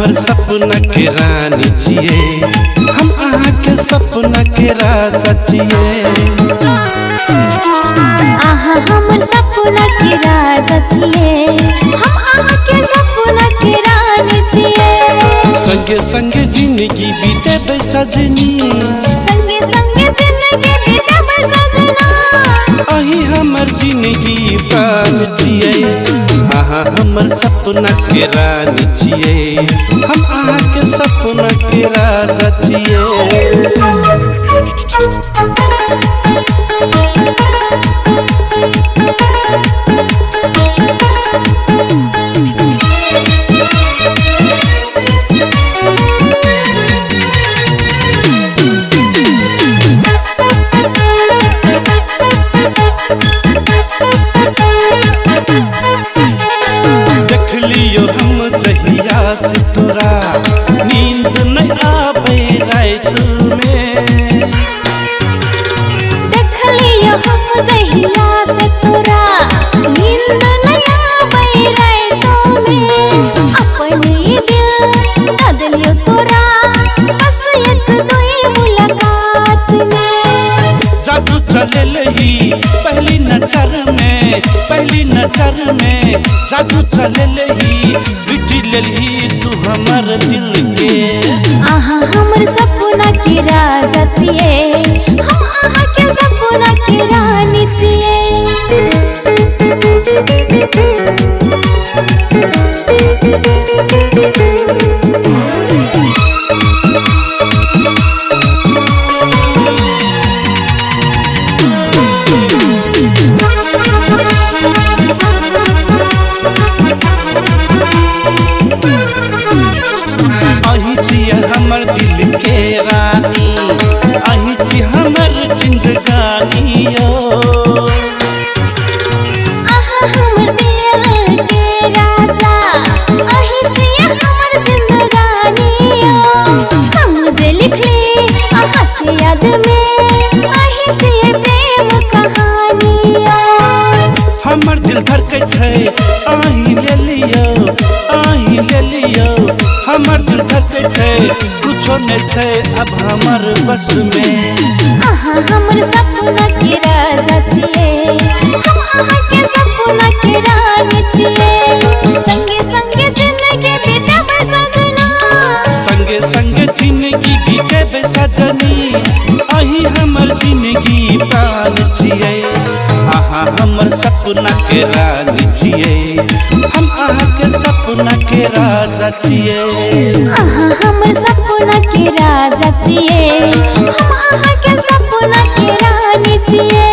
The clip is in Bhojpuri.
हमर सपना के रानी छिए, हम आहा के सपना के राजा छिए। आहा हमर सपना के राजा छिए, हम आहा के सपना के रानी छिए। संगे संगे जिंदगी बीते सजनी, संगे संगे जिंदगी बीते सजना। अही हमर जिंदगी प्राण छिए, आहा हमर सपना के रानी छिए, हम आहा के सपना के राजा छिए। देख लियो हम जहिया से तोरा, नींद नहीं आवे रात में। देख लियो हम जहिया से तोरा, नींद नहीं आवे रात में। अपने दिल बदलियो तोरा, बस एक दुई मुलाकात में। जादू चले ही पहली नजर में, पहली नजर में जादू चले ही बिटी लेली तू हमर दिल के। आहा हमर सपना के राजा छिए, हम आहा के सपना के रानी छिए। अही छिए हमर दिल के रानी, अही छी हमर जिंदगानी यो। आहा हमर दिल के राजा, अही छिए हमर जिंदगानी यो। हम जे लिखली आहा के याद में, अही छिए प्रेम कहानी यो। हमर दिल धड़कै छै आही ले लियो, आही ले लियो। हमर दिल धड़कै छै, कुछो नहीं छै अब हमर बस में। आहा हमर सपना के राजा छिए, हम आहा के सपना के रानी छिए। संगे संगे जिंदगी बीते सजना, संगे संगे जिंदगी बीते सजनी। अही हमर जिंदगी प्राण छिए, आहा हमर सपना के रानी छिए, हम आहा के सपना के राजा छिए। आहा हमर सपना के राजा छिए, हम आहा के सपना के रानी छिए।